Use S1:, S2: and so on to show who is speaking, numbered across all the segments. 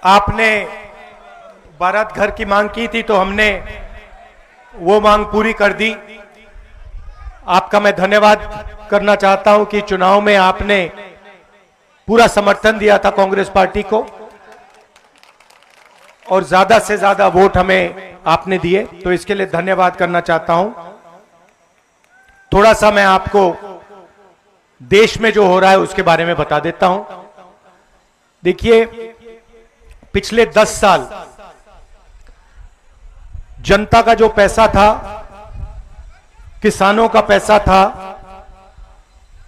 S1: आपने बारात घर की मांग की थी तो हमने वो मांग पूरी कर दी। आपका मैं धन्यवाद करना चाहता हूं कि चुनाव में आपने पूरा समर्थन दिया था कांग्रेस पार्टी को और ज्यादा से ज्यादा वोट हमें आपने दिए, तो इसके लिए धन्यवाद करना चाहता हूं। थोड़ा सा मैं आपको देश में जो हो रहा है उसके बारे में बता देता हूं। देखिए, पिछले 10 साल जनता का जो पैसा था, किसानों का पैसा था,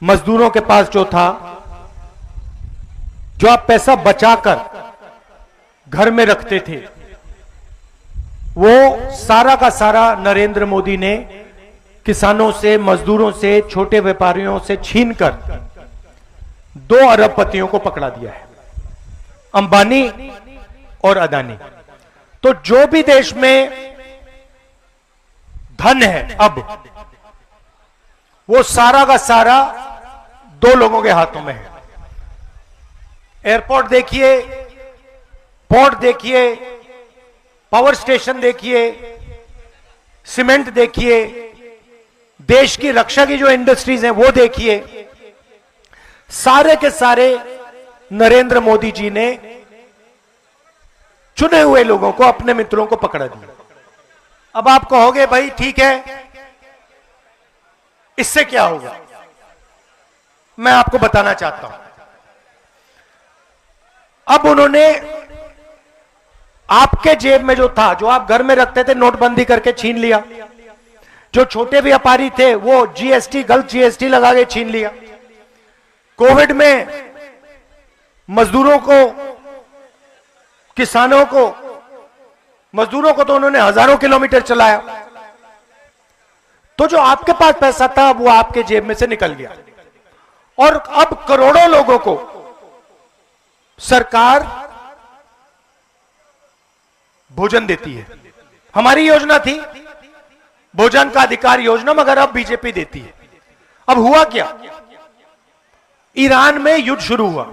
S1: मजदूरों के पास जो था, जो आप पैसा बचाकर घर में रखते थे, वो सारा का सारा नरेंद्र मोदी ने किसानों से, मजदूरों से, छोटे व्यापारियों से छीनकर 2 अरबपतियों को पकड़ा दिया है, अंबानी और अदानी। तो जो भी देश में धन है अब, वो सारा का सारा 2 लोगों के हाथों में है। एयरपोर्ट देखिए, पोर्ट देखिए, पावर स्टेशन देखिए, सीमेंट देखिए, देश की रक्षा की जो इंडस्ट्रीज हैं वो देखिए, सारे के सारे नरेंद्र मोदी जी ने चुने हुए लोगों को, अपने मित्रों को पकड़ा दिया। अब आप कहोगे भाई ठीक है, इससे क्या होगा? मैं आपको बताना चाहता हूं। अब उन्होंने आपके जेब में जो था, जो आप घर में रखते थे, नोटबंदी करके छीन लिया। जो छोटे व्यापारी थे वो जीएसटी, गलत जीएसटी लगा के छीन लिया। कोविड में मजदूरों को, किसानों को, मजदूरों को तो उन्होंने हजारों किलोमीटर चलाया। तो जो आपके पास पैसा था वो आपके जेब में से निकल गया। और अब करोड़ों लोगों को सरकार भोजन देती है। हमारी योजना थी भोजन का अधिकार योजना, मगर अब बीजेपी देती है। अब हुआ क्या? ईरान में युद्ध शुरू हुआ,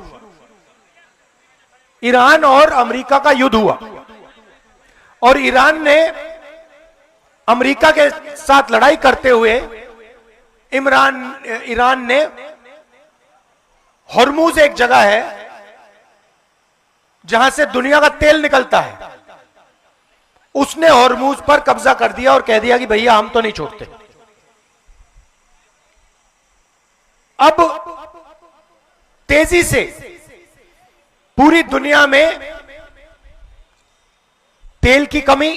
S1: ईरान और अमेरिका का युद्ध हुआ, और ईरान ने अमेरिका के साथ लड़ाई करते हुए ईरान ने हॉर्मूज, एक जगह है जहां से दुनिया का तेल निकलता है, उसने हॉर्मूज पर कब्जा कर दिया और कह दिया कि भैया हम तो नहीं छोड़ते। अब तेजी से पूरी दुनिया में तेल की कमी,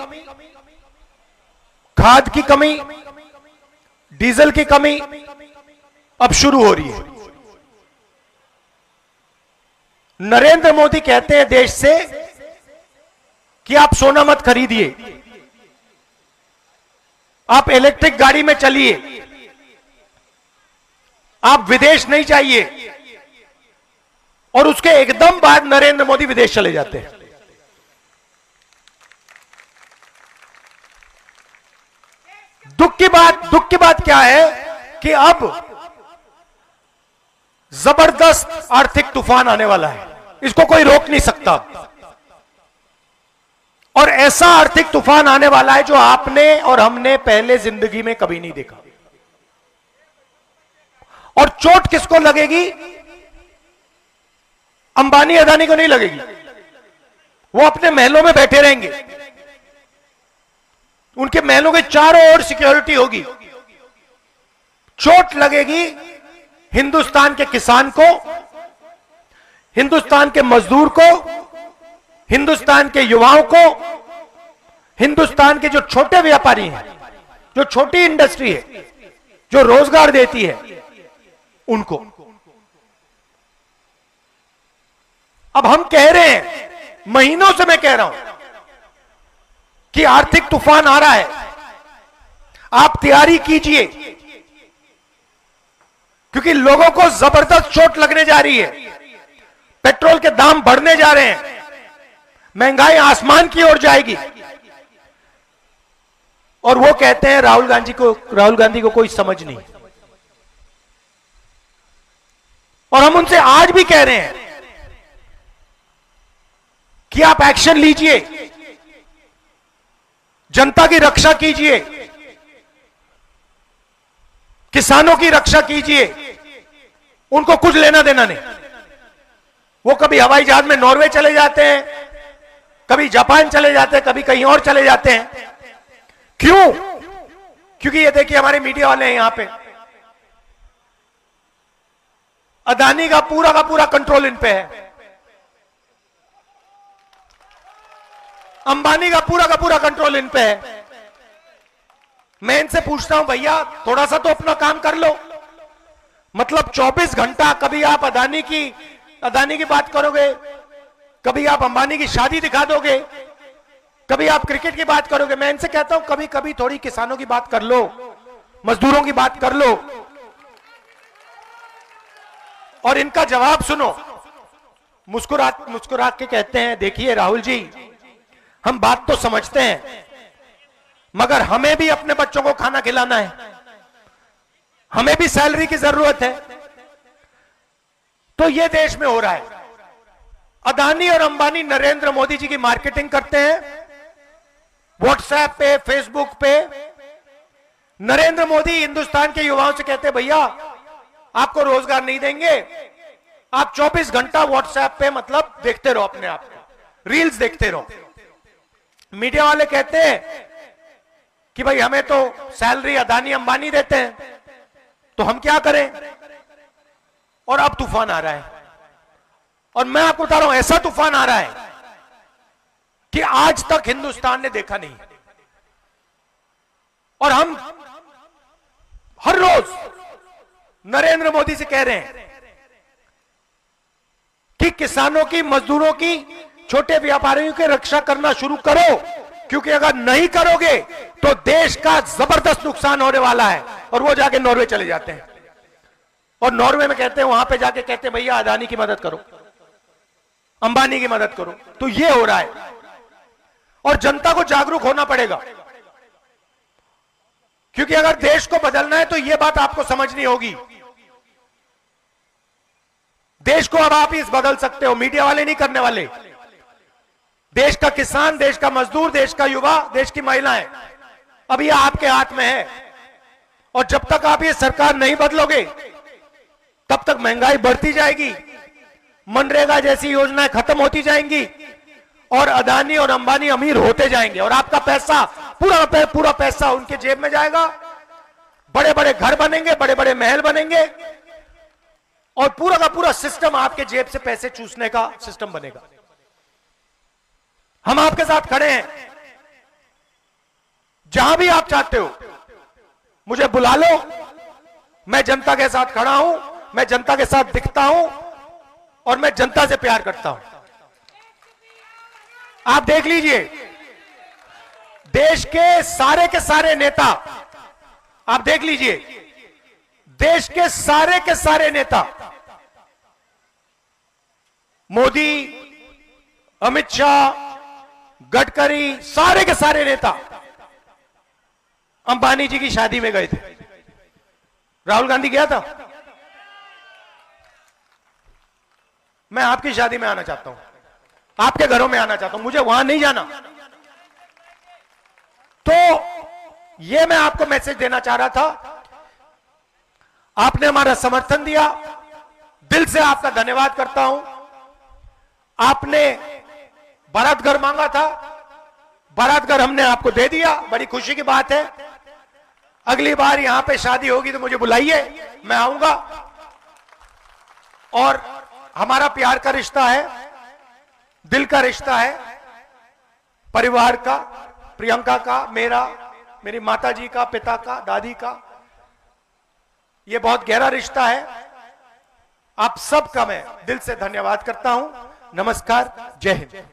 S1: खाद की कमी, डीजल की कमी अब शुरू हो रही है। नरेंद्र मोदी कहते हैं देश से कि आप सोना मत खरीदिए, आप इलेक्ट्रिक गाड़ी में चलिए, आप विदेश नहीं जाइए, और उसके एकदम बाद नरेंद्र मोदी विदेश चले जाते हैं। दुख की बात क्या है कि अब जबरदस्त आर्थिक तूफान आने वाला है, इसको कोई रोक नहीं सकता। और ऐसा आर्थिक तूफान आने वाला है जो आपने और हमने पहले जिंदगी में कभी नहीं देखा। और चोट किसको लगेगी? अंबानी अदानी को नहीं लगेगी, वो अपने महलों में बैठे रहेंगे, उनके महलों के चारों ओर सिक्योरिटी होगी। चोट लगेगी हिंदुस्तान के किसान को, हिंदुस्तान के मजदूर को, हिंदुस्तान के युवाओं को, हिंदुस्तान के जो छोटे व्यापारी हैं, जो छोटी इंडस्ट्री है, जो रोजगार देती है, उनको। अब हम कह रहे हैं, महीनों से मैं कह रहा हूं कि आर्थिक तूफान आ रहा है, आप तैयारी कीजिए, क्योंकि लोगों को जबरदस्त चोट लगने जा रही है। पेट्रोल के दाम बढ़ने जा रहे हैं, महंगाई आसमान की ओर जाएगी। और वो कहते हैं राहुल गांधी को कोई समझ नहीं। और हम उनसे आज भी कह रहे हैं कि आप एक्शन लीजिए, जनता की रक्षा कीजिए, किसानों की रक्षा कीजिए। उनको कुछ लेना देना नहीं। वो कभी हवाई जहाज में नॉर्वे चले जाते हैं, कभी जापान चले जाते हैं, कभी कहीं और चले जाते हैं। क्यों? क्योंकि ये देखिए हमारे मीडिया वाले हैं यहां पे, अदानी का पूरा कंट्रोल इन पे है, अंबानी का पूरा कंट्रोल इन पे है। मैं इनसे पूछता हूं भैया थोड़ा सा तो अपना काम कर लो। मतलब 24 घंटा कभी आप अदानी की बात करोगे, कभी आप अंबानी की शादी दिखा दोगे, कभी आप क्रिकेट की बात करोगे। मैं इनसे कहता हूं कभी कभी थोड़ी किसानों की बात कर लो, मजदूरों की बात कर लो। और इनका जवाब सुनो, मुस्कुरा के कहते हैं देखिए राहुल जी, हम बात तो समझते हैं मगर हमें भी अपने बच्चों को खाना खिलाना है, हमें भी सैलरी की जरूरत है। तो यह देश में हो रहा है। अदानी और अंबानी नरेंद्र मोदी जी की मार्केटिंग करते हैं व्हाट्सएप पे, फेसबुक पे। नरेंद्र मोदी हिंदुस्तान के युवाओं से कहते हैं भैया आपको रोजगार नहीं देंगे, आप 24 घंटा व्हाट्सएप पे मतलब देखते रहो, अपने आप को रील्स देखते रहो। मीडिया वाले कहते हैं कि भाई हमें तो सैलरी अदानी अंबानी देते हैं, तो हम क्या करें। और अब तूफान आ रहा है, और मैं आपको बता रहा हूं ऐसा तूफान आ रहा है कि आज तक हिंदुस्तान ने देखा नहीं। और हम हर रोज नरेंद्र मोदी से कह रहे हैं कि किसानों की, मजदूरों की, छोटे व्यापारियों की रक्षा करना शुरू करो, क्योंकि अगर नहीं करोगे तो देश का जबरदस्त नुकसान होने वाला है। और वो जाके नॉर्वे चले जाते हैं और नॉर्वे में कहते हैं, वहां पे जाके कहते हैं भैया अदानी की मदद करो, अंबानी की मदद करो। तो ये हो रहा है और जनता को जागरूक होना पड़ेगा, क्योंकि अगर देश को बदलना है तो यह बात आपको समझनी होगी। देश को अब आप ही बदल सकते हो, मीडिया वाले नहीं करने वाले। देश का किसान, देश का मजदूर, देश का युवा, देश की महिलाएं, अब यह आपके हाथ में है। और जब तक आप ये सरकार नहीं बदलोगे तब तक महंगाई बढ़ती जाएगी, मनरेगा जैसी योजनाएं खत्म होती जाएंगी और अदानी और अंबानी अमीर होते जाएंगे और आपका पैसा, पूरा पैसा उनके जेब में जाएगा। बड़े बड़े घर बनेंगे, बड़े बड़े महल बनेंगे और पूरा का पूरा सिस्टम आपके जेब से पैसे चूसने का सिस्टम बनेगा। हम आपके साथ खड़े हैं, जहां भी आप चाहते हो मुझे बुला लो, मैं जनता के साथ खड़ा हूं, मैं जनता के साथ दिखता हूं और मैं जनता से प्यार करता हूं। आप देख लीजिए देश के सारे नेता, आप देख लीजिए देश के सारे नेता, मोदी, अमित शाह, गडकरी, सारे के सारे नेता अंबानी जी की शादी में गए थे। राहुल गांधी गया था। मैं आपकी शादी में आना चाहता हूं, आपके घरों में आना चाहता हूं, मुझे वहां नहीं जाना। तो यह मैं आपको मैसेज देना चाह रहा था। आपने हमारा समर्थन दिया, दिल से आपका धन्यवाद करता हूं। आपने बारात घर मांगा था, बारात घर हमने आपको दे दिया, बड़ी खुशी की बात है। अगली बार यहां पे शादी होगी तो मुझे बुलाइए, मैं आऊंगा। और हमारा प्यार का रिश्ता है, दिल का रिश्ता है, परिवार का, प्रियंका का, मेरा, मेरी माताजी का, पिता का, दादी का, यह बहुत गहरा रिश्ता है। आप सबका मैं दिल से धन्यवाद करता हूं। नमस्कार, जय हिंद।